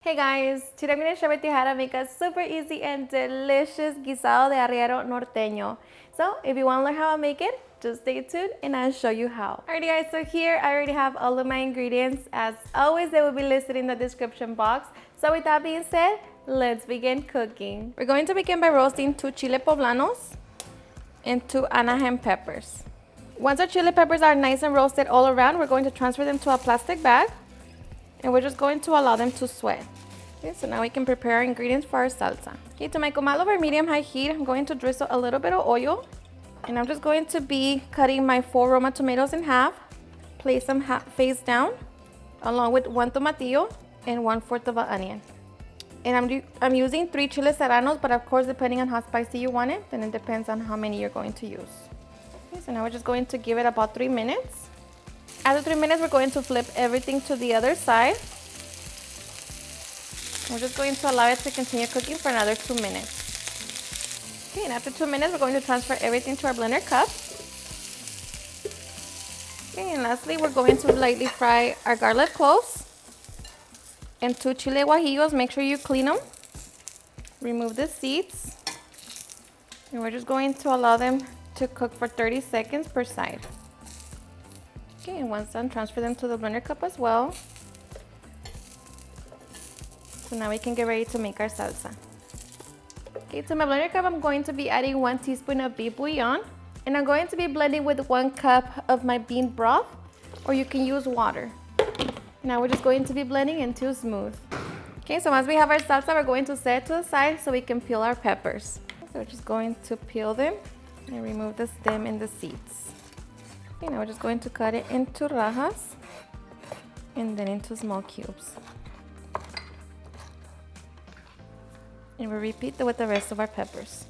Hey guys, today I'm going to share with you how to make a super easy and delicious guisado de arriero norteño. So if you want to learn how to make it, just stay tuned and I'll show you how. Alrighty guys, so here I already have all of my ingredients. As always, they will be listed in the description box. So with that being said, let's begin cooking. We're going to begin by roasting 2 chile poblanos and 2 Anaheim peppers. Once our chili peppers are nice and roasted all around, we're going to transfer them to a plastic bag. And we're just going to allow them to sweat. Okay, so now we can prepare our ingredients for our salsa. Okay, to my comal over medium-high heat, I'm going to drizzle a little bit of oil. And I'm just going to be cutting my 4 Roma tomatoes in half. Place them face down, along with 1 tomatillo and 1/4 of an onion. And I'm using 3 chile serranos, but of course, depending on how spicy you want it, then it depends on how many you're going to use. Okay, so now we're just going to give it about 3 minutes. After 3 minutes, we're going to flip everything to the other side. We're just going to allow it to continue cooking for another 2 minutes. Okay, and after 2 minutes, we're going to transfer everything to our blender cup. Okay, and lastly, we're going to lightly fry our garlic cloves and 2 chile guajillos. Make sure you clean them. Remove the seeds. And we're just going to allow them to cook for 30 seconds per side. Okay, and once done, transfer them to the blender cup as well. So now we can get ready to make our salsa. Okay, to my blender cup, I'm going to be adding 1 teaspoon of beef bouillon. And I'm going to be blending with 1 cup of my bean broth, or you can use water. Now we're just going to be blending until smooth. Okay, so once we have our salsa, we're going to set it to the side so we can peel our peppers. So we're just going to peel them and remove the stem and the seeds. Okay, now we're just going to cut it into rajas and then into small cubes. And we'll repeat that with the rest of our peppers.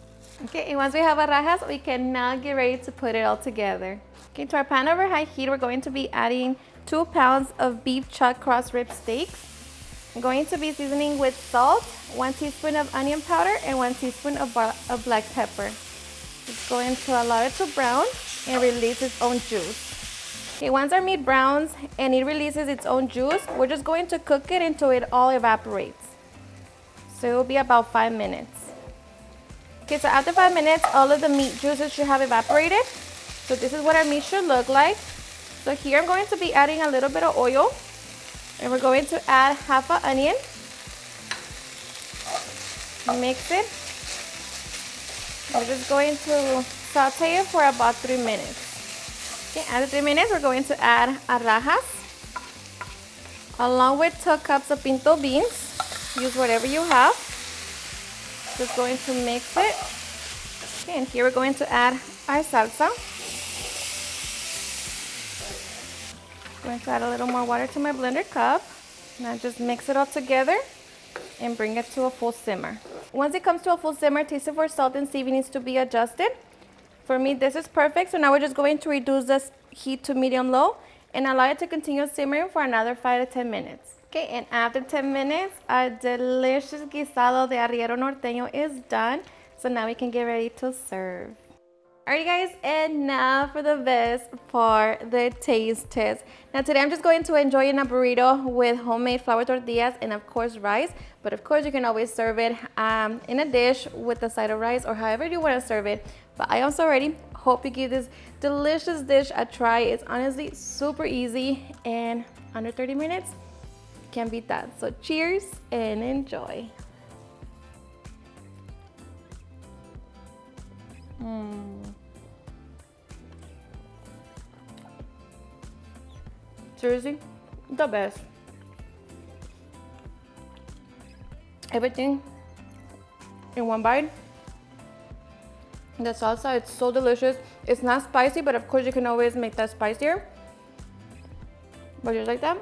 Okay, and once we have our rajas, we can now get ready to put it all together. Okay, to our pan over high heat, we're going to be adding 2 pounds of beef chuck cross rib steaks. I'm going to be seasoning with salt, 1 teaspoon of onion powder, and 1 teaspoon of black pepper. It's going to allow it to brown and release its own juice. Okay, once our meat browns and it releases its own juice, we're just going to cook it until it all evaporates. So it will be about 5 minutes. Okay, so after 5 minutes, all of the meat juices should have evaporated. So this is what our meat should look like. So here I'm going to be adding a little bit of oil, and we're going to add half an onion. Mix it. We're just going to saute it for about 3 minutes. Okay, after 3 minutes, we're going to add rajas, along with 2 cups of pinto beans. Use whatever you have. Just going to mix it. Okay, and here we're going to add our salsa. Going to add a little more water to my blender cup. Now just mix it all together and bring it to a full simmer. Once it comes to a full simmer, taste it for salt and seasonings to be adjusted. For me, this is perfect. So now we're just going to reduce the heat to medium-low and allow it to continue simmering for another 5 to 10 minutes. Okay, and after 10 minutes, our delicious guisado de arriero norteño is done. So now we can get ready to serve. Alrighty guys, and now for the best part, the taste test. Now today I'm just going to enjoy a burrito with homemade flour tortillas and of course rice. But of course you can always serve it in a dish with a side of rice or however you want to serve it. But I am so ready. Hope you give this delicious dish a try. It's honestly super easy and under 30 minutes. Can't beat that. So cheers and enjoy. Seriously, the best. Everything in one bite. The salsa, it's so delicious. It's not spicy, but of course you can always make that spicier. But just like that,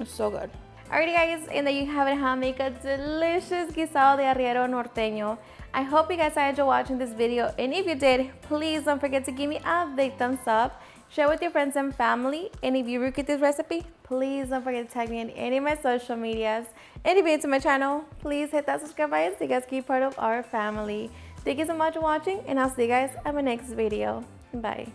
it's so good. Alrighty guys, and there you have it, how to make a delicious guisado de arriero norteño. I hope you guys enjoyed watching this video, and if you did, please don't forget to give me a big thumbs up. Share with your friends and family, and if you recreate this recipe, please don't forget to tag me in any of my social medias. And if you're new to my channel, please hit that subscribe button so you guys can be part of our family. Thank you so much for watching, and I'll see you guys in my next video. Bye.